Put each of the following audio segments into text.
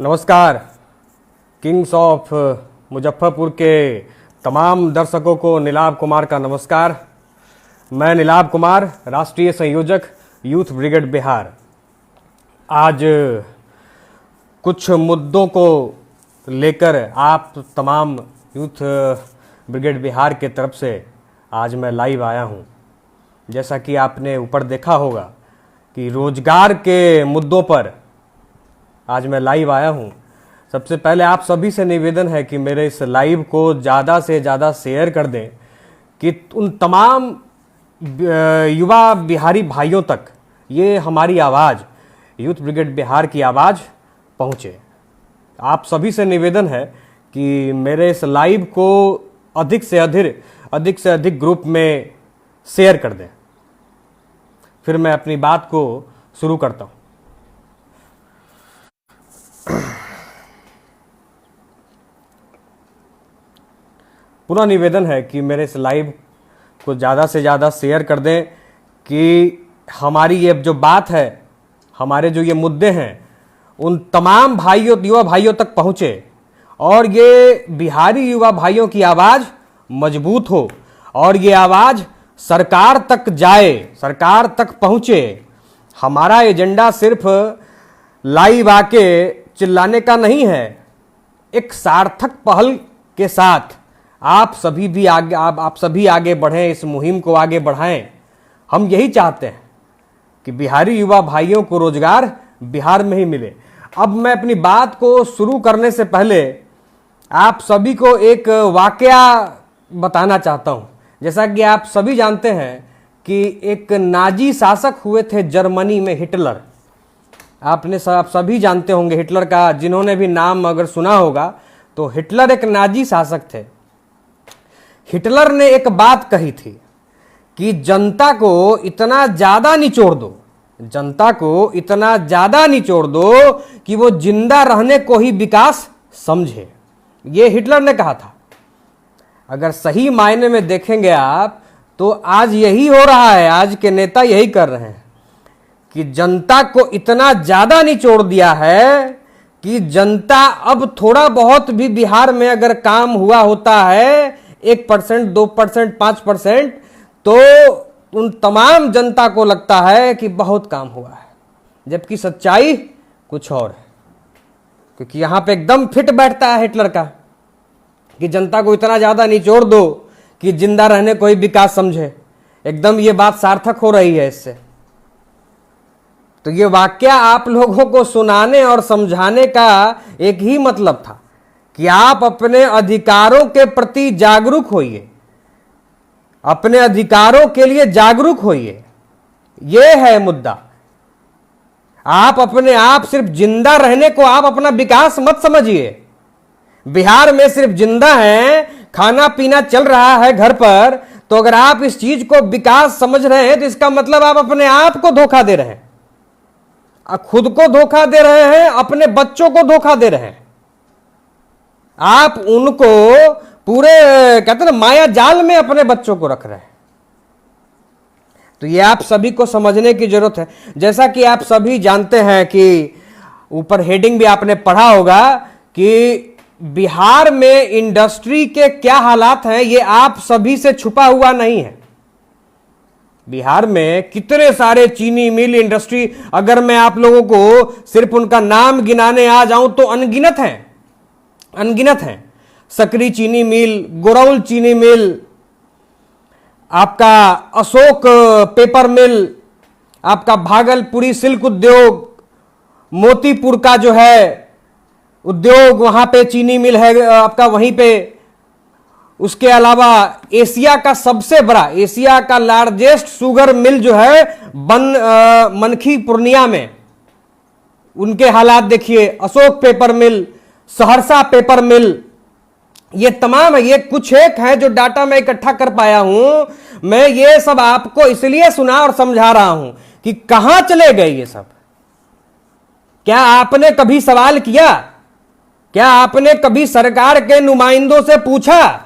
नमस्कार। Kings of Muzaffarpur के तमाम दर्शकों को नीलाभ कुमार का नमस्कार। मैं नीलाभ कुमार, राष्ट्रीय संयोजक यूथ ब्रिगेड बिहार। आज कुछ मुद्दों को लेकर आप तमाम यूथ ब्रिगेड बिहार के तरफ से आज मैं लाइव आया हूं। जैसा कि आपने ऊपर देखा होगा कि रोजगार के मुद्दों पर आज मैं लाइव आया हूं। सबसे पहले आप सभी से निवेदन है कि मेरे इस लाइव को ज़्यादा से ज़्यादा शेयर कर दें कि उन तमाम युवा बिहारी भाइयों तक ये हमारी आवाज़, यूथ ब्रिगेड बिहार की आवाज़ पहुँचे। आप सभी से निवेदन है कि मेरे इस लाइव को अधिक से अधिक ग्रुप में शेयर कर दें। फिर मैं अपनी बात को शुरू करता हूँ। पूरा निवेदन है कि मेरे इस लाइव को ज़्यादा से ज़्यादा शेयर कर दें कि हमारी ये जो बात है, हमारे जो ये मुद्दे हैं, उन तमाम युवा भाइयों तक पहुँचे और ये बिहारी युवा भाइयों की आवाज़ मजबूत हो और ये आवाज़ सरकार तक जाए, सरकार तक पहुँचे। हमारा एजेंडा सिर्फ लाइव आके चिल्लाने का नहीं है। एक सार्थक पहल के साथ आप सभी आगे बढ़ें, इस मुहिम को आगे बढ़ाएं। हम यही चाहते हैं कि बिहारी युवा भाइयों को रोजगार बिहार में ही मिले। अब मैं अपनी बात को शुरू करने से पहले आप सभी को एक वाकया बताना चाहता हूं। जैसा कि आप सभी जानते हैं कि एक नाजी शासक हुए थे जर्मनी में, हिटलर। आप सभी जानते होंगे हिटलर का, जिन्होंने भी नाम अगर सुना होगा तो हिटलर एक नाजी शासक थे। हिटलर ने एक बात कही थी कि जनता को इतना ज्यादा निचोड़ दो, जनता को इतना ज्यादा निचोड़ दो कि वो जिंदा रहने को ही विकास समझे। ये हिटलर ने कहा था। अगर सही मायने में देखेंगे आप तो आज यही हो रहा है, आज के नेता यही कर रहे हैं कि जनता को इतना ज्यादा निचोड़ दिया है कि जनता अब थोड़ा बहुत भी बिहार में अगर काम हुआ होता है 1%, 2%, 5%, तो उन तमाम जनता को लगता है कि बहुत काम हुआ है, जबकि सच्चाई कुछ और है। क्योंकि यहां पे एकदम फिट बैठता है हिटलर का कि जनता को इतना ज्यादा निचोड़ दो कि जिंदा रहने को ही विकास समझे। एकदम ये बात सार्थक हो रही है इससे। तो ये वाकया आप लोगों को सुनाने और समझाने का एक ही मतलब था कि आप अपने अधिकारों के प्रति जागरूक होइए, अपने अधिकारों के लिए जागरूक होइए। यह है मुद्दा। आप अपने आप सिर्फ जिंदा रहने को आप अपना विकास मत समझिए। बिहार में सिर्फ जिंदा हैं, खाना पीना चल रहा है घर पर, तो अगर आप इस चीज को विकास समझ रहे हैं तो इसका मतलब आप अपने आप को धोखा दे रहे हैं, खुद को धोखा दे रहे हैं, अपने बच्चों को धोखा दे रहे हैं। आप उनको पूरे कहते हैं ना माया जाल में अपने बच्चों को रख रहे हैं। तो ये आप सभी को समझने की जरूरत है। जैसा कि आप सभी जानते हैं कि ऊपर हेडिंग भी आपने पढ़ा होगा कि बिहार में इंडस्ट्री के क्या हालात हैं, ये आप सभी से छुपा हुआ नहीं है। बिहार में कितने सारे चीनी मिल, इंडस्ट्री, अगर मैं आप लोगों को सिर्फ उनका नाम गिनाने आ जाऊं तो अनगिनत हैं। सकरी चीनी मिल, गोरौल चीनी मिल, आपका अशोक पेपर मिल, आपका भागलपुरी सिल्क उद्योग, मोतीपुर का जो है उद्योग, वहां पे चीनी मिल है आपका वहीं पे। उसके अलावा एशिया का सबसे बड़ा, एशिया का लार्जेस्ट शुगर मिल जो है मनखी पूर्णिया में, उनके हालात देखिए। अशोक पेपर मिल, सहरसा पेपर मिल, ये तमाम है। ये कुछ एक है जो डाटा मैं इकट्ठा कर पाया हूं। मैं ये सब आपको इसलिए सुना और समझा रहा हूं कि कहां चले गए ये सब। क्या आपने कभी सवाल किया? क्या आपने कभी सरकार के नुमाइंदों से पूछा?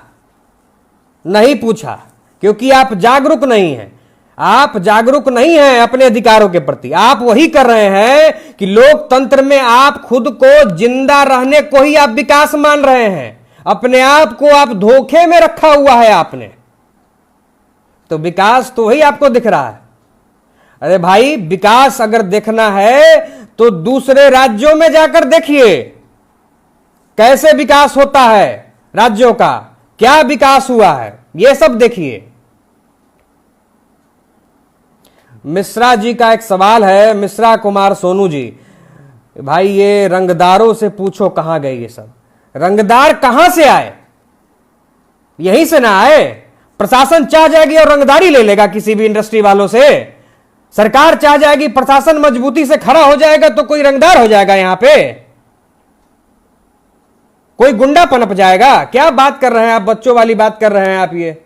नहीं पूछा, क्योंकि आप जागरूक नहीं हैं। आप जागरूक नहीं हैं अपने अधिकारों के प्रति। आप वही कर रहे हैं कि लोकतंत्र में आप खुद को जिंदा रहने को ही आप विकास मान रहे हैं। अपने आप को आप धोखे में रखा हुआ है आपने। तो विकास तो वही आपको दिख रहा है। अरे भाई, विकास अगर देखना है तो दूसरे राज्यों में जाकर देखिए कैसे विकास होता है, राज्यों का क्या विकास हुआ है, यह सब देखिए। मिश्रा जी का एक सवाल है, मिश्रा कुमार सोनू जी, भाई ये रंगदारों से पूछो कहां गए ये सब। रंगदार कहां से आए? यहीं से ना आए। प्रशासन चाह जाएगी और रंगदारी ले लेगा किसी भी इंडस्ट्री वालों से। सरकार चाह जाएगी, प्रशासन मजबूती से खड़ा हो जाएगा तो कोई रंगदार हो जाएगा यहां पे, कोई गुंडा पनप जाएगा। क्या बात कर रहे हैं आप, बच्चों वाली बात कर रहे हैं आप। ये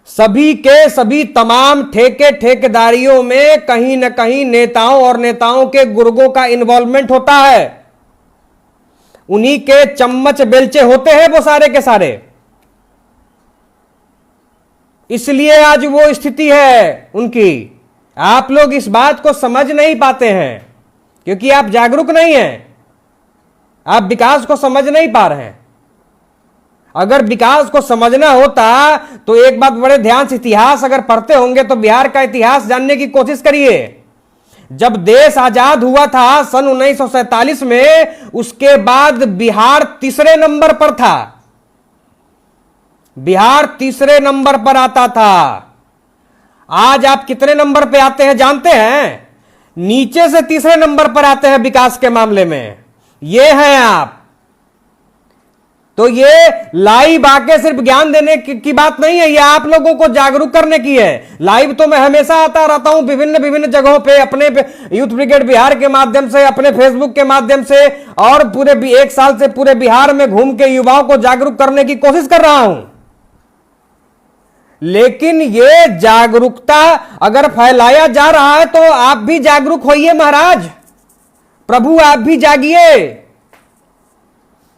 सभी के सभी तमाम ठेकेदारियों में कहीं ना कहीं नेताओं और नेताओं के गुर्गों का इन्वॉल्वमेंट होता है। उन्हीं के चम्मच बेलचे होते हैं वो सारे के सारे। इसलिए आज वो स्थिति है उनकी। आप लोग इस बात को समझ नहीं पाते हैं क्योंकि आप जागरूक नहीं हैं। आप विकास को समझ नहीं पा रहे हैं। अगर विकास को समझना होता तो एक बात बड़े ध्यान से, इतिहास अगर पढ़ते होंगे तो बिहार का इतिहास जानने की कोशिश करिए। जब देश आजाद हुआ था सन 1947 में, उसके बाद बिहार तीसरे नंबर पर था। बिहार तीसरे नंबर पर आता था। आज आप कितने नंबर पे आते हैं जानते हैं? नीचे से तीसरे नंबर पर आते हैं विकास के मामले में। ये हैं आप। तो ये लाइव आके सिर्फ ज्ञान देने की बात नहीं है, ये आप लोगों को जागरूक करने की है। लाइव तो मैं हमेशा आता रहता हूं विभिन्न जगहों पे, अपने यूथ ब्रिगेड बिहार के माध्यम से, अपने फेसबुक के माध्यम से, और पूरे 1 साल से पूरे बिहार में घूम के युवाओं को जागरूक करने की कोशिश कर रहा हूं। लेकिन ये जागरूकता अगर फैलाया जा रहा है तो आप भी जागरूक होइए महाराज। प्रभु आप भी जागिए।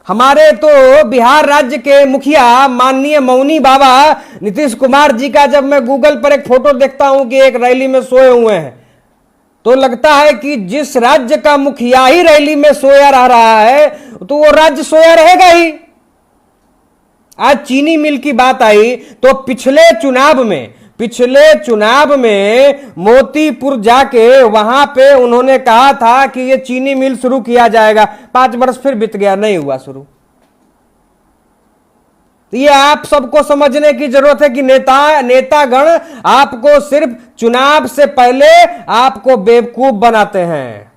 हमारे तो बिहार राज्य के मुखिया माननीय मौनी बाबा नीतीश कुमार जी का जब मैं गूगल पर एक फोटो देखता हूं कि एक रैली में सोए हुए हैं, तो लगता है कि जिस राज्य का मुखिया ही रैली में सोया रह रहा है तो वो राज्य सोया रहेगा ही। आज चीनी मिल की बात आई तो पिछले चुनाव में मोतीपुर जाके वहां पे उन्होंने कहा था कि ये चीनी मिल शुरू किया जाएगा। 5 वर्ष फिर बीत गया, नहीं हुआ शुरू। ये आप सबको समझने की जरूरत है कि नेतागण आपको सिर्फ चुनाव से पहले आपको बेवकूफ बनाते हैं,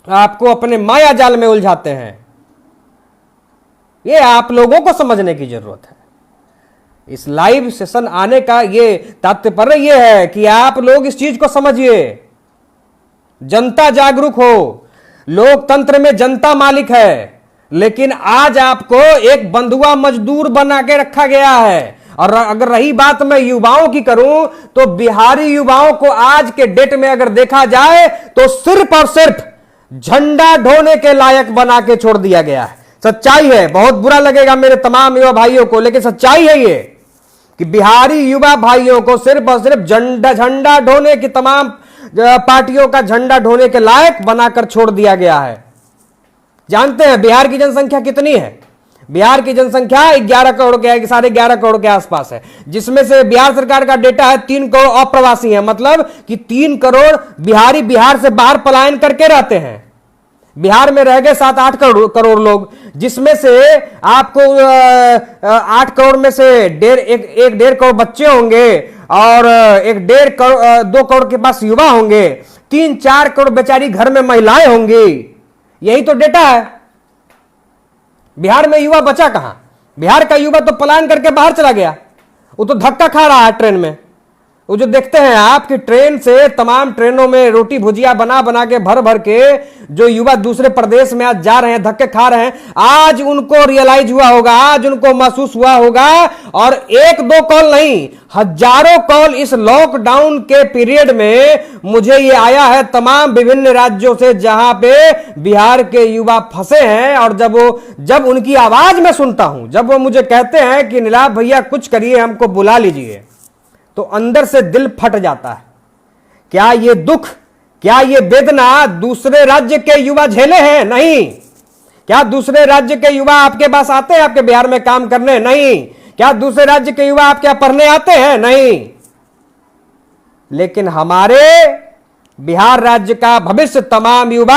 आपको अपने माया जाल में उलझाते हैं। ये आप लोगों को समझने की जरूरत है। इस लाइव सेशन आने का ये तात्पर्य ये है कि आप लोग इस चीज को समझिए। जनता जागरूक हो। लोकतंत्र में जनता मालिक है, लेकिन आज आपको एक बंधुआ मजदूर बना के रखा गया है। और अगर रही बात मैं युवाओं की करूं तो बिहारी युवाओं को आज के डेट में अगर देखा जाए तो सिर्फ और सिर्फ झंडा ढोने के लायक बना के छोड़ दिया गया है। सच्चाई है, बहुत बुरा लगेगा मेरे तमाम युवा भाइयों को, लेकिन सच्चाई है ये कि बिहारी युवा भाइयों को सिर्फ और सिर्फ झंडा ढोने की, तमाम पार्टियों का झंडा ढोने के लायक बनाकर छोड़ दिया गया है। जानते हैं बिहार की जनसंख्या कितनी है? बिहार की जनसंख्या 11 करोड़ के, 11.5 करोड़ के आसपास है, जिसमें से बिहार सरकार का डेटा है 3 करोड़ अप्रवासी है। मतलब कि 3 करोड़ बिहारी बिहार से बाहर पलायन करके रहते हैं। बिहार में रह गए 7-8 करोड़ लोग, जिसमें से आपको 8 करोड़ में से 1.5 करोड़ बच्चे होंगे और 2 करोड़ के पास युवा होंगे, 3-4 करोड़ बेचारी घर में महिलाएं होंगी। यही तो डेटा है। बिहार में युवा बचा कहां? बिहार का युवा तो पलायन करके बाहर चला गया। वो तो धक्का खा रहा है ट्रेन में। वो जो देखते हैं आपकी ट्रेन से, तमाम ट्रेनों में रोटी भुजिया बना बना के भर के जो युवा दूसरे प्रदेश में आज जा रहे हैं, धक्के खा रहे हैं, आज उनको रियलाइज हुआ होगा, आज उनको महसूस हुआ होगा। और 1-2 कॉल नहीं, हजारों कॉल इस लॉकडाउन के पीरियड में मुझे ये आया है तमाम विभिन्न राज्यों से जहां पे बिहार के युवा फंसे हैं। और जब उनकी आवाज मैं सुनता हूं, जब वो मुझे कहते हैं कि नीलाभ भैया कुछ करिए, हमको बुला लीजिए, तो अंदर से दिल फट जाता है। क्या ये दुख, क्या ये वेदना दूसरे राज्य के युवा झेले हैं? नहीं। क्या दूसरे राज्य के युवा आपके पास आते हैं आपके बिहार में काम करने? नहीं। क्या दूसरे राज्य के युवा आपके यहां पढ़ने आते हैं? नहीं। लेकिन हमारे बिहार राज्य का भविष्य तमाम युवा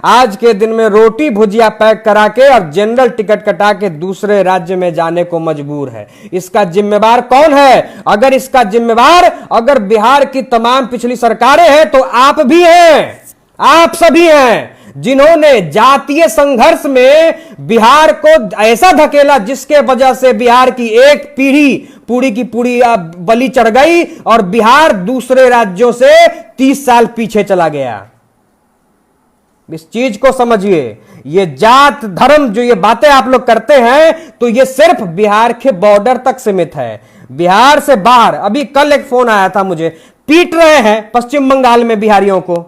आज के दिन में रोटी भुजिया पैक करा के और जनरल टिकट कटा के दूसरे राज्य में जाने को मजबूर है। इसका जिम्मेवार कौन है? अगर इसका जिम्मेवार अगर बिहार की तमाम पिछली सरकारें हैं तो आप भी हैं, आप सभी हैं, जिन्होंने जातीय संघर्ष में बिहार को ऐसा धकेला जिसके वजह से बिहार की एक पीढ़ी पूरी की पूरी बलि चढ़ गई और बिहार दूसरे राज्यों से 30 साल पीछे चला गया। इस चीज को समझिए। ये जात धर्म जो ये बातें आप लोग करते हैं तो ये सिर्फ बिहार के बॉर्डर तक सीमित है। बिहार से बाहर अभी कल एक फोन आया था मुझे, पीट रहे हैं पश्चिम बंगाल में बिहारियों को।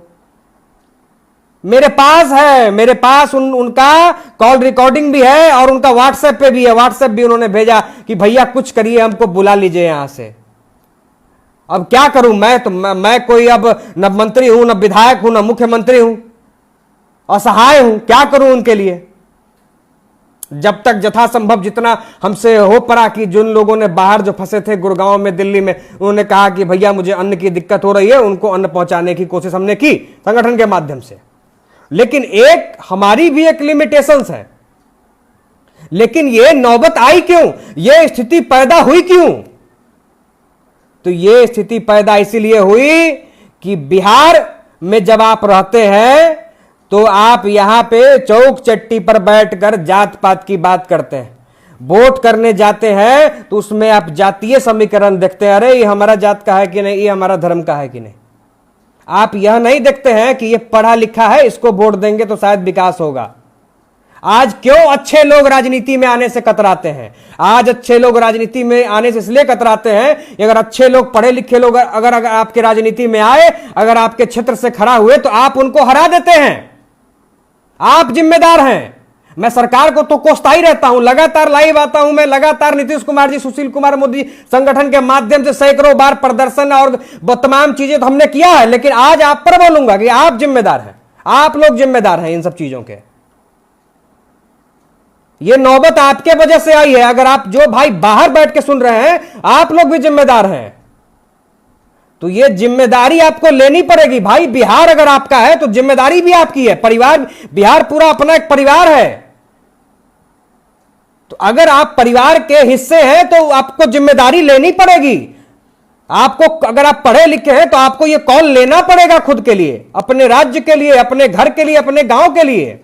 मेरे पास है, मेरे पास उनका कॉल रिकॉर्डिंग भी है और उनका व्हाट्सएप पे भी है। व्हाट्सएप भी उन्होंने भेजा कि भैया कुछ करिए, हमको बुला लीजिए यहां से। अब क्या करूं मैं कोई अब न मंत्री हूं, न विधायक हूं, न मुख्यमंत्री हूं, असहाय हूं। क्या करूं उनके लिए? जब तक यथासंभव जितना हमसे हो पड़ा कि जिन लोगों ने बाहर जो फंसे थे गुड़गांव में, दिल्ली में, उन्होंने कहा कि भैया मुझे अन्न की दिक्कत हो रही है, उनको अन्न पहुंचाने की कोशिश हमने की संगठन के माध्यम से। लेकिन एक हमारी भी एक लिमिटेशंस है। लेकिन ये नौबत आई क्यों? ये स्थिति पैदा हुई क्यों? तो ये स्थिति पैदा इसीलिए हुई कि बिहार में जब आप रहते हैं तो आप यहां पे चौक चट्टी पर बैठकर जात पात की बात करते हैं। वोट करने जाते हैं तो उसमें आप जातीय समीकरण देखते हैं, अरे ये हमारा जात का है कि नहीं, ये हमारा धर्म का है कि नहीं। आप यह नहीं देखते हैं कि ये पढ़ा लिखा है, इसको वोट देंगे तो शायद विकास होगा। आज क्यों अच्छे लोग राजनीति में आने से कतराते हैं? आज अच्छे लोग राजनीति में आने से इसलिए कतराते हैं, अगर अच्छे लोग, पढ़े लिखे लोग अगर आपके राजनीति में आए, अगर आपके क्षेत्र से खड़ा हुए तो आप उनको हरा देते हैं। आप जिम्मेदार हैं। मैं सरकार को तो कोसता ही रहता हूं, लगातार लाइव आता हूं, मैं लगातार नीतीश कुमार जी, सुशील कुमार मोदी संगठन के माध्यम से सैकड़ों बार प्रदर्शन और तमाम चीजें तो हमने किया है। लेकिन आज आप पर बोलूंगा कि आप जिम्मेदार हैं, आप लोग जिम्मेदार हैं इन सब चीजों के। ये नौबत आपके वजह से आई है। अगर आप जो भाई बाहर बैठ के सुन रहे हैं, आप लोग भी जिम्मेदार हैं। तो ये जिम्मेदारी आपको लेनी पड़ेगी भाई। बिहार अगर आपका है तो जिम्मेदारी भी आपकी है। परिवार, बिहार पूरा अपना एक परिवार है। तो अगर आप परिवार के हिस्से हैं तो आपको जिम्मेदारी लेनी पड़ेगी। आपको, अगर आप पढ़े लिखे हैं तो आपको यह कॉल लेना पड़ेगा खुद के लिए, अपने राज्य के लिए, अपने घर के लिए, अपने गांव के लिए।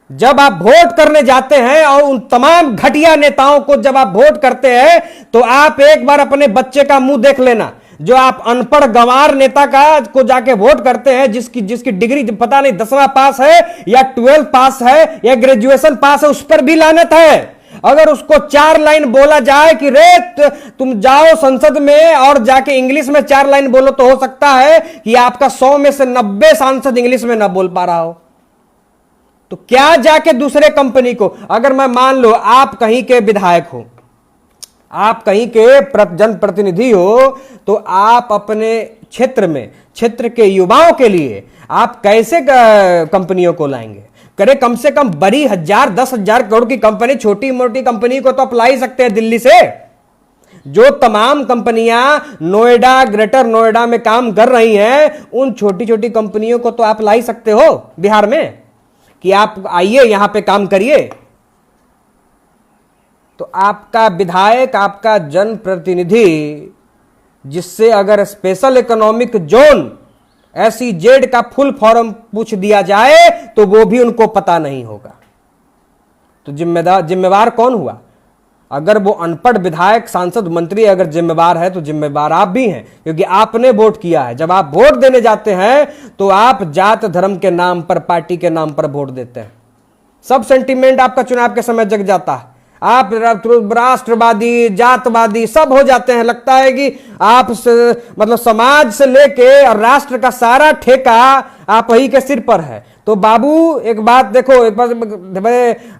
जब आप वोट करने जाते हैं और उन तमाम घटिया नेताओं को जब आप वोट करते हैं तो आप एक बार अपने बच्चे का मुंह देख लेना। जो आप अनपढ़ गंवार नेता का को जाके वोट करते हैं, जिसकी डिग्री पता नहीं 10वां पास है या 12 पास है या ग्रेजुएशन पास है, उस पर भी लानत है। अगर उसको 4 लाइन बोला जाए कि रे तुम जाओ संसद में और जाके इंग्लिश में 4 लाइन बोलो, तो हो सकता है कि आपका 100 में से 90 सांसद इंग्लिश में ना बोल पा रहा हो। तो क्या जाके दूसरे कंपनी को, अगर मैं मान लो आप कहीं के विधायक हो, आप कहीं के जनप्रतिनिधि हो, तो आप अपने क्षेत्र में, क्षेत्र के युवाओं के लिए आप कैसे कंपनियों को लाएंगे? करे कम से कम बड़ी 10,000 करोड़ की कंपनी, छोटी मोटी कंपनी को तो आप ला ही सकते हैं दिल्ली से। जो तमाम कंपनियां नोएडा, ग्रेटर नोएडा में काम कर रही हैं, उन छोटी छोटी कंपनियों को तो आप ला ही सकते हो बिहार में कि आप आइए यहां पे काम करिए। तो आपका विधायक, आपका जनप्रतिनिधि, जिससे अगर स्पेशल इकोनॉमिक जोन SEZ का फुल फॉर्म पूछ दिया जाए तो वो भी उनको पता नहीं होगा। तो जिम्मेवार कौन हुआ? अगर वो अनपढ़ विधायक, सांसद, मंत्री अगर जिम्मेवार है तो जिम्मेवार आप भी हैं, क्योंकि आपने वोट किया है। जब आप वोट देने जाते हैं तो आप जात धर्म के नाम पर, पार्टी के नाम पर वोट देते हैं। सब सेंटीमेंट आपका चुनाव के समय जग जाता है। आप राष्ट्रवादी, जातवादी सब हो जाते हैं। लगता है कि आप मतलब समाज से लेके और राष्ट्र का सारा ठेका आप ही के सिर पर है। तो बाबू एक बात देखो, एक बात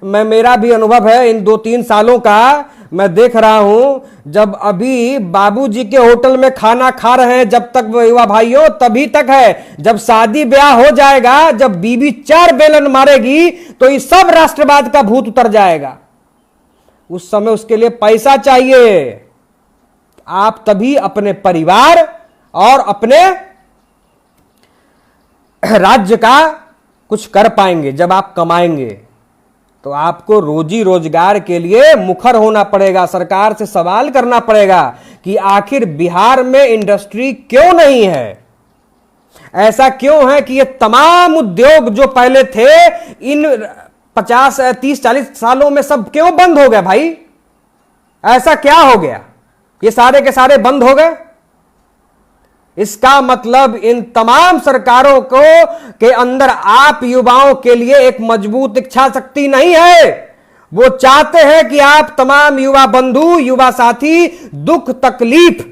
मैं, मेरा भी अनुभव है इन 2-3 सालों का। मैं देख रहा हूं, जब अभी बाबूजी के होटल में खाना खा रहे हैं जब तक युवा भाइयों, तभी तक है। जब शादी ब्याह हो जाएगा, जब बीबी 4 बेलन मारेगी, तो ये सब राष्ट्रवाद का भूत उतर जाएगा। उस समय उसके लिए पैसा चाहिए। आप तभी अपने परिवार और अपने राज्य का कुछ कर पाएंगे। जब आप कमाएंगे तो आपको रोजी रोजगार के लिए मुखर होना पड़ेगा, सरकार से सवाल करना पड़ेगा कि आखिर बिहार में इंडस्ट्री क्यों नहीं है, ऐसा क्यों है कि ये तमाम उद्योग जो पहले थे इन 50 30 40 सालों में सब क्यों बंद हो गए भाई? ऐसा क्या हो गया? ये सारे के सारे बंद हो गए। इसका मतलब इन तमाम सरकारों को के अंदर आप युवाओं के लिए एक मजबूत इच्छा शक्ति नहीं है। वो चाहते हैं कि आप तमाम युवा बंधु, युवा साथी दुख तकलीफ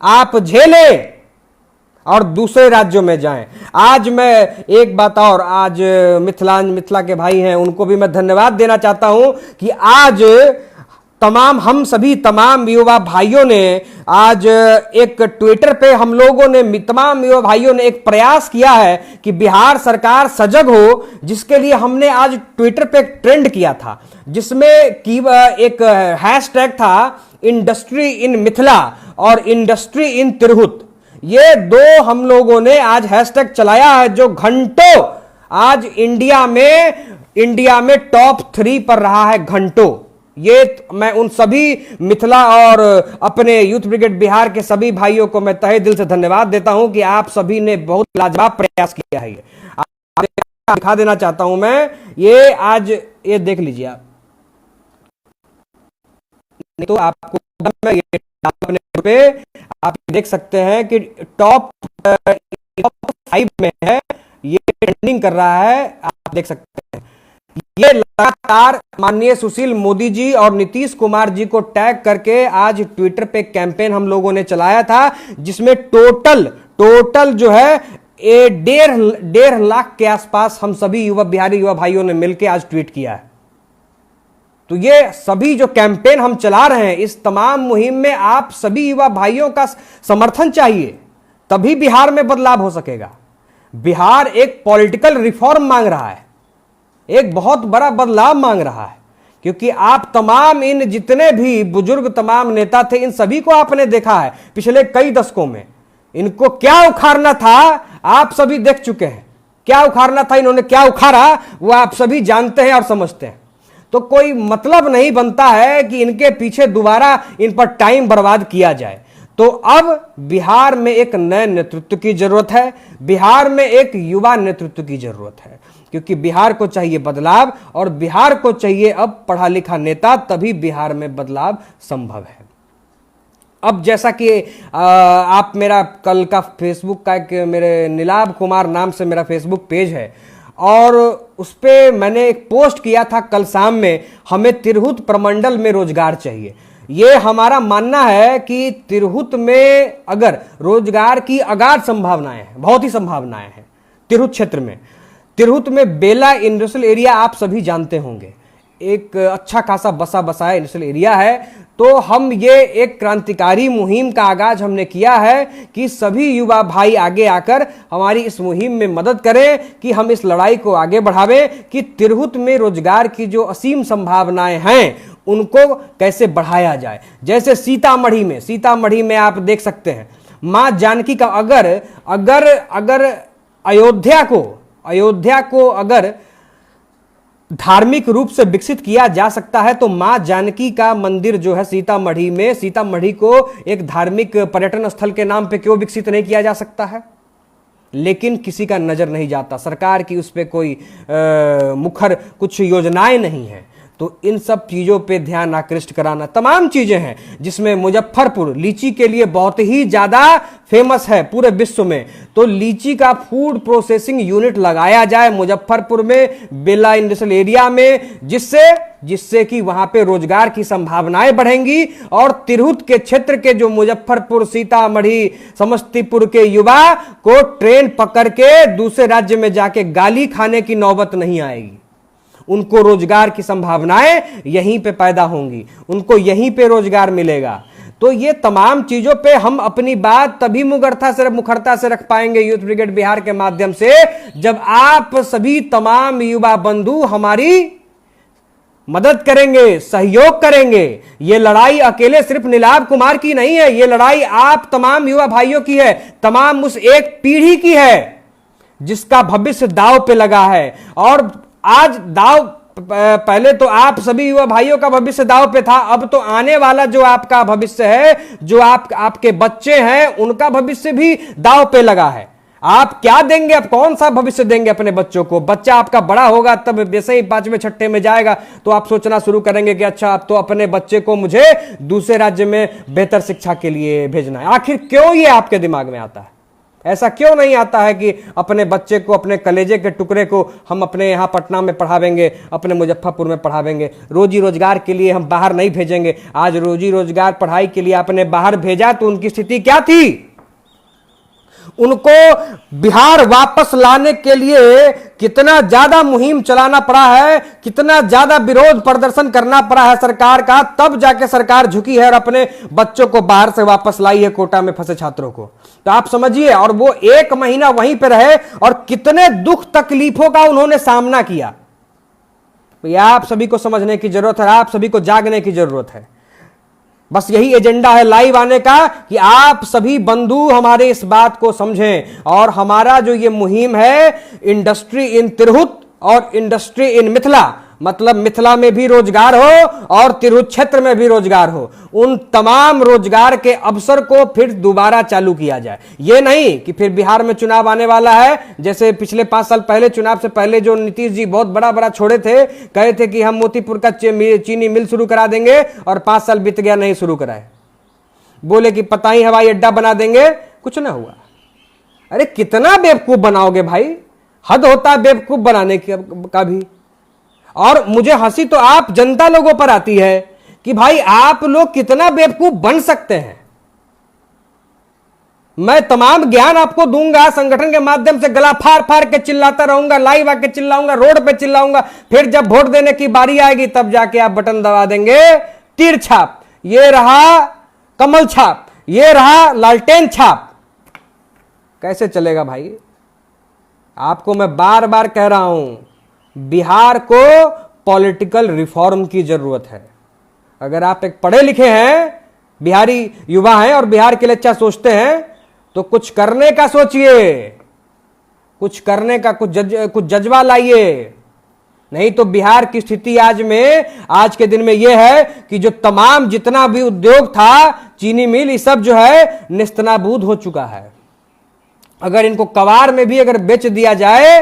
आप झेलें और दूसरे राज्यों में जाएं। आज मैं एक बात और, आज मिथिला के भाई हैं, उनको भी मैं धन्यवाद देना चाहता हूं कि आज हम सभी तमाम युवा भाइयों ने आज एक ट्विटर पे हम लोगों ने तमाम युवा भाइयों ने एक प्रयास किया है कि बिहार सरकार सजग हो, जिसके लिए हमने आज ट्विटर पे ट्रेंड किया था, जिसमें कि एक हैशटैग था इंडस्ट्री इन मिथिला और इंडस्ट्री इन तिरहुत। ये 2 हम लोगों ने आज हैशटैग चलाया है, जो घंटों आज इंडिया में टॉप 3 पर रहा है घंटों। ये मैं उन सभी मिथिला और अपने यूथ ब्रिगेड बिहार के सभी भाइयों को मैं तहे दिल से धन्यवाद देता हूं कि आप सभी ने बहुत लाजवाब प्रयास किया है। ये दिखा देना चाहता हूं मैं, ये आज ये देख लीजिए आप, नहीं तो आपको मैं ये अपने पे आप देख सकते हैं कि टॉप 5 में है, ये ट्रेंडिंग कर रहा है, आप देख सकते हैं। ये लगातार माननीय सुशील मोदी जी और नीतीश कुमार जी को टैग करके आज ट्विटर पे कैंपेन हम लोगों ने चलाया था, जिसमें टोटल जो है 1.5 लाख के आसपास हम सभी बिहारी युवा भाइयों ने मिलकर आज ट्वीट किया है। तो ये सभी जो कैंपेन हम चला रहे हैं, इस तमाम मुहिम में आप सभी युवा भाइयों का समर्थन चाहिए, तभी बिहार में बदलाव हो सकेगा। बिहार एक पॉलिटिकल रिफॉर्म मांग रहा है, एक बहुत बड़ा बदलाव मांग रहा है, क्योंकि आप तमाम इन जितने भी बुजुर्ग तमाम नेता थे, इन सभी को आपने देखा है पिछले कई दशकों में। इनको क्या उखाड़ना था आप सभी देख चुके हैं। क्या उखाड़ना था, इन्होंने क्या उखाड़ा वो आप सभी जानते हैं और समझते हैं। तो कोई मतलब नहीं बनता है कि इनके पीछे दोबारा इन पर टाइम बर्बाद किया जाए। तो अब बिहार में एक नए नेतृत्व की जरूरत है, बिहार में एक युवा नेतृत्व की जरूरत है, क्योंकि बिहार को चाहिए बदलाव और बिहार को चाहिए अब पढ़ा लिखा नेता, तभी बिहार में बदलाव संभव है। अब जैसा कि आप मेरा कल का फेसबुक का एक मेरे नीलाभ कुमार नाम से मेरा फेसबुक पेज है, और उस पर मैंने एक पोस्ट किया था कल शाम में, हमें तिरहुत प्रमंडल में रोजगार चाहिए। ये हमारा मानना है कि तिरहुत में अगर रोजगार की अगाध संभावनाएं हैं, बहुत ही संभावनाएं हैं तिरहुत क्षेत्र में। तिरहुत में बेला इंडस्ट्रियल एरिया आप सभी जानते होंगे, एक अच्छा खासा बसा बसाया इंडस्ट्रियल एरिया है। तो हम ये एक क्रांतिकारी मुहिम का आगाज हमने किया है कि सभी युवा भाई आगे आकर हमारी इस मुहिम में मदद करें कि हम इस लड़ाई को आगे बढ़ावें कि तिरहुत में रोजगार की जो असीम संभावनाएं हैं उनको कैसे बढ़ाया जाए। जैसे सीतामढ़ी में आप देख सकते हैं मां जानकी का अगर अयोध्या को अगर धार्मिक रूप से विकसित किया जा सकता है, तो मां जानकी का मंदिर जो है सीतामढ़ी को एक धार्मिक पर्यटन स्थल के नाम पे क्यों विकसित नहीं किया जा सकता है? लेकिन किसी का नजर नहीं जाता, सरकार की उस पे कोई मुखर कुछ योजनाएं नहीं है। तो इन सब चीजों पे ध्यान आकृष्ट कराना, तमाम चीजें हैं, जिसमें मुजफ्फरपुर लीची के लिए बहुत ही ज्यादा फेमस है पूरे विश्व में। तो लीची का फूड प्रोसेसिंग यूनिट लगाया जाए मुजफ्फरपुर में बेला इंडस्ट्रियल एरिया में, जिससे कि वहां पे रोजगार की संभावनाएं बढ़ेंगी और तिरहुत के क्षेत्र के जो मुजफ्फरपुर, सीतामढ़ी, समस्तीपुर के युवा को ट्रेन पकड़ के दूसरे राज्य में जाके गाली खाने की नौबत नहीं आएगी। उनको रोजगार की संभावनाएं यहीं पे पैदा होंगी, उनको यहीं पे रोजगार मिलेगा। तो ये तमाम चीजों पे हम अपनी बात तभी मुखरता से रख पाएंगे यूथ ब्रिगेड बिहार के माध्यम से, जब आप सभी तमाम युवा बंधु हमारी मदद करेंगे, सहयोग करेंगे। ये लड़ाई अकेले सिर्फ नीलाभ कुमार की नहीं है, ये लड़ाई आप तमाम युवा भाइयों की है, तमाम उस एक पीढ़ी की है जिसका भविष्य दांव पे लगा है। और आज पहले तो आप सभी युवा भाइयों का भविष्य दांव पे था, अब तो आने वाला जो आपका भविष्य है, जो आपके बच्चे हैं, उनका भविष्य भी दांव पे लगा है। आप क्या देंगे, आप कौन सा भविष्य देंगे अपने बच्चों को? बच्चा आपका बड़ा होगा तब वैसे ही 5वें 6ठे में जाएगा तो आप सोचना शुरू करेंगे कि अच्छा अब तो अपने बच्चे को मुझे दूसरे राज्य में बेहतर शिक्षा के लिए भेजना है। आखिर क्यों ये आपके दिमाग में आता है? ऐसा क्यों नहीं आता है कि अपने बच्चे को, अपने कलेजे के टुकड़े को हम अपने यहाँ पटना में पढ़ावेंगे, अपने मुजफ्फरपुर में पढ़ावेंगे, रोजी रोजगार के लिए हम बाहर नहीं भेजेंगे? आज रोजी रोजगार पढ़ाई के लिए आपने बाहर भेजा तो उनकी स्थिति क्या थी? उनको बिहार वापस लाने के लिए कितना ज्यादा मुहिम चलाना पड़ा है, कितना ज्यादा विरोध प्रदर्शन करना पड़ा है सरकार का, तब जाके सरकार झुकी है और अपने बच्चों को बाहर से वापस लाई है, कोटा में फंसे छात्रों को। तो आप समझिए, और वो 1 महीना वहीं पे रहे और कितने दुख तकलीफों का उन्होंने सामना किया। तो ये आप सभी को समझने की जरूरत है, आप सभी को जागने की जरूरत है। बस यही एजेंडा है लाइव आने का कि आप सभी बंधु हमारे इस बात को समझें। और हमारा जो ये मुहिम है इंडस्ट्री इन तिरहुत और इंडस्ट्री इन मिथिला, मतलब मिथिला में भी रोजगार हो और तिरहुत क्षेत्र में भी रोजगार हो, उन तमाम रोजगार के अवसर को फिर दोबारा चालू किया जाए। ये नहीं कि फिर बिहार में चुनाव आने वाला है, जैसे पिछले 5 साल पहले चुनाव से पहले जो नीतीश जी बहुत बड़ा छोड़े थे, कहे थे कि हम मोतीपुर का चीनी मिल शुरू करा देंगे, और 5 साल बीत गया नहीं शुरू कराए। बोले कि पता ही हवाई अड्डा बना देंगे, कुछ ना हुआ। अरे कितना बेवकूफ बनाओगे भाई, हद होता है बेवकूफ बनाने का भी। और मुझे हंसी तो आप जनता लोगों पर आती है कि भाई आप लोग कितना बेवकूफ बन सकते हैं। मैं तमाम ज्ञान आपको दूंगा, संगठन के माध्यम से गला फाड़ फाड़ के चिल्लाता रहूंगा, लाइव आके चिल्लाऊंगा, रोड पे चिल्लाऊंगा, फिर जब वोट देने की बारी आएगी तब जाके आप बटन दबा देंगे, तीर छाप, ये रहा कमल छाप, ये रहा लालटेन छाप। कैसे चलेगा भाई? आपको मैं बार बार कह रहा हूं, बिहार को पॉलिटिकल रिफॉर्म की जरूरत है। अगर आप एक पढ़े लिखे हैं, बिहारी युवा हैं और बिहार के लिए अच्छा सोचते हैं, तो कुछ करने का सोचिए, कुछ करने का, कुछ जज्बा लाइए। नहीं तो बिहार की स्थिति आज के दिन में यह है कि जो तमाम जितना भी उद्योग था, चीनी मिल, ये सब जो है नेस्तनाबूद हो चुका है। अगर इनको कबाड़ में भी अगर बेच दिया जाए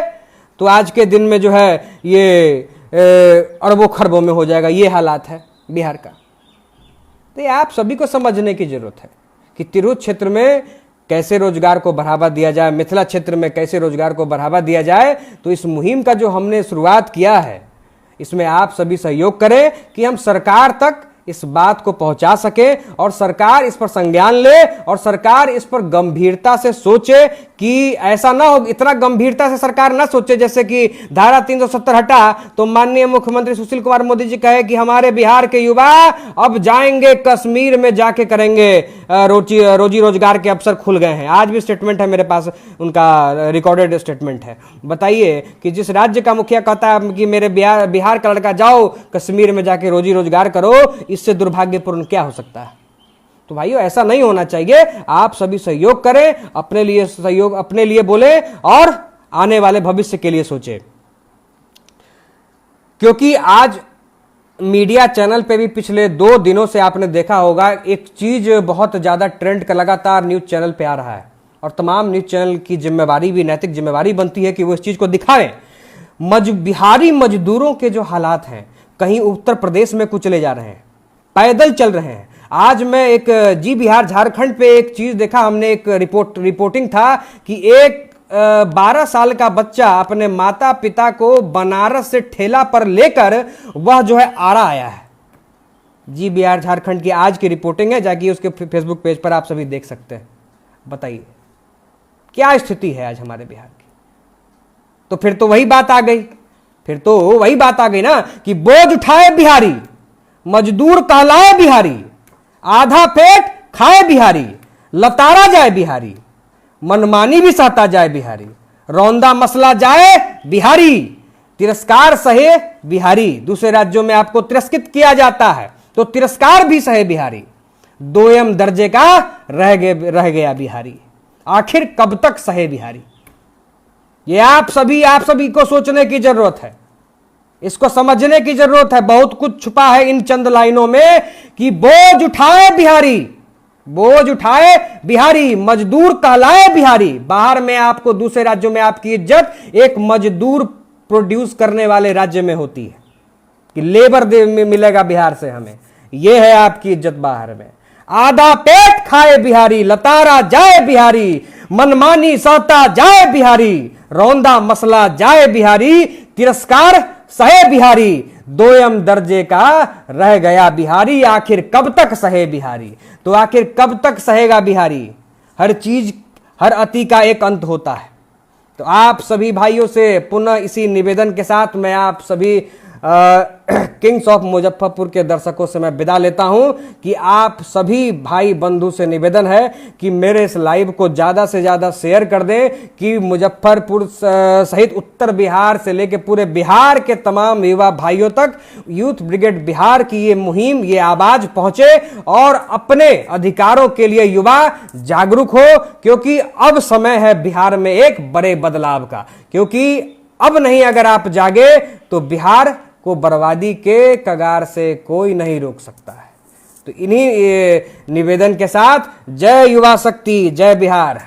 तो आज के दिन में जो है ये अरबों खरबों में हो जाएगा। ये हालात है बिहार का। तो ये आप सभी को समझने की जरूरत है कि तिरहुत क्षेत्र में कैसे रोजगार को बढ़ावा दिया जाए, मिथिला क्षेत्र में कैसे रोजगार को बढ़ावा दिया जाए। तो इस मुहिम का जो हमने शुरुआत किया है, इसमें आप सभी सहयोग करें कि हम सरकार तक इस बात को पहुंचा सके और सरकार इस पर संज्ञान ले और सरकार इस पर गंभीरता से सोचे कि ऐसा ना हो, इतना गंभीरता से सरकार ना सोचे जैसे कि धारा 370 हटा तो माननीय मुख्यमंत्री सुशील कुमार मोदी जी कहे कि हमारे बिहार के युवा अब जाएंगे कश्मीर में, जाके करेंगे रोजी रोजगार के अवसर खुल गए हैं। आज भी स्टेटमेंट है मेरे पास, उनका रिकॉर्डेड स्टेटमेंट है। बताइए कि जिस राज्य का मुखिया कहता है कि मेरे बिहार का लड़का जाओ कश्मीर में जाके रोजी रोजगार करो, इससे दुर्भाग्यपूर्ण क्या हो सकता है? तो भाइयों ऐसा नहीं होना चाहिए। आप सभी सहयोग करें, अपने लिए बोले और आने वाले भविष्य के लिए सोचें। क्योंकि आज मीडिया चैनल पे भी पिछले 2 दिनों से आपने देखा होगा एक चीज बहुत ज्यादा ट्रेंड का लगातार न्यूज चैनल पे आ रहा है, और तमाम न्यूज चैनल की जिम्मेवारी भी, नैतिक जिम्मेवारी बनती है कि वो इस चीज को दिखाएं। बिहारी मजदूरों के जो हालात हैं, कहीं उत्तर प्रदेश में कुचले जा रहे हैं, पैदल चल रहे हैं। आज मैं एक जी बिहार झारखंड पे एक चीज देखा हमने, एक रिपोर्टिंग था कि एक 12 साल का बच्चा अपने माता पिता को बनारस से ठेला पर लेकर वह जो है आरा आया है। जी बिहार झारखंड की आज की रिपोर्टिंग है, जाके उसके फेसबुक पेज पर आप सभी देख सकते हैं। बताइए क्या स्थिति है आज हमारे बिहार की। तो फिर तो वही बात आ गई फिर तो वही बात आ गई ना कि बोझ उठाए बिहारी, मजदूर कहलाए बिहारी, आधा पेट खाए बिहारी, लताड़ा जाए बिहारी, मनमानी भी सहता जाए बिहारी, रौंदा मसला जाए बिहारी, तिरस्कार सहे बिहारी। दूसरे राज्यों में आपको तिरस्कृत किया जाता है तो तिरस्कार भी सहे बिहारी, दोयम दर्जे का रह गया बिहारी, आखिर कब तक सहे बिहारी। ये आप सभी को सोचने की जरूरत है, इसको समझने की जरूरत है। बहुत कुछ छुपा है इन चंद लाइनों में कि बोझ उठाए बिहारी, बोझ उठाए बिहारी, मजदूर कहलाए बिहारी। बाहर में आपको, दूसरे राज्यों में आपकी इज्जत एक मजदूर प्रोड्यूस करने वाले राज्य में होती है कि लेबर में मिलेगा बिहार से हमें, यह है आपकी इज्जत बाहर में। आधा पेट खाए बिहारी, लताड़ा जाए बिहारी, मनमानी सहता जाए बिहारी, रौंदा मसला जाए बिहारी, तिरस्कार सहे बिहारी, दोयम दर्जे का रह गया बिहारी, आखिर कब तक सहे बिहारी। तो आखिर कब तक सहेगा बिहारी। हर चीज, हर अति का एक अंत होता है। तो आप सभी भाइयों से पुनः इसी निवेदन के साथ मैं आप सभी किंग्स ऑफ मुजफ्फरपुर के दर्शकों से मैं विदा लेता हूं कि आप सभी भाई बंधु से निवेदन है कि मेरे इस लाइव को ज्यादा से ज्यादा शेयर कर दें कि मुजफ्फरपुर सहित उत्तर बिहार से लेकर पूरे बिहार के तमाम युवा भाइयों तक यूथ ब्रिगेड बिहार की ये मुहिम, ये आवाज पहुंचे और अपने अधिकारों के लिए युवा जागरूक हो, क्योंकि अब समय है बिहार में एक बड़े बदलाव का। क्योंकि अब नहीं अगर आप जागे तो बिहार को बर्बादी के कगार से कोई नहीं रोक सकता है। तो इन्हीं निवेदन के साथ जय युवा शक्ति, जय बिहार।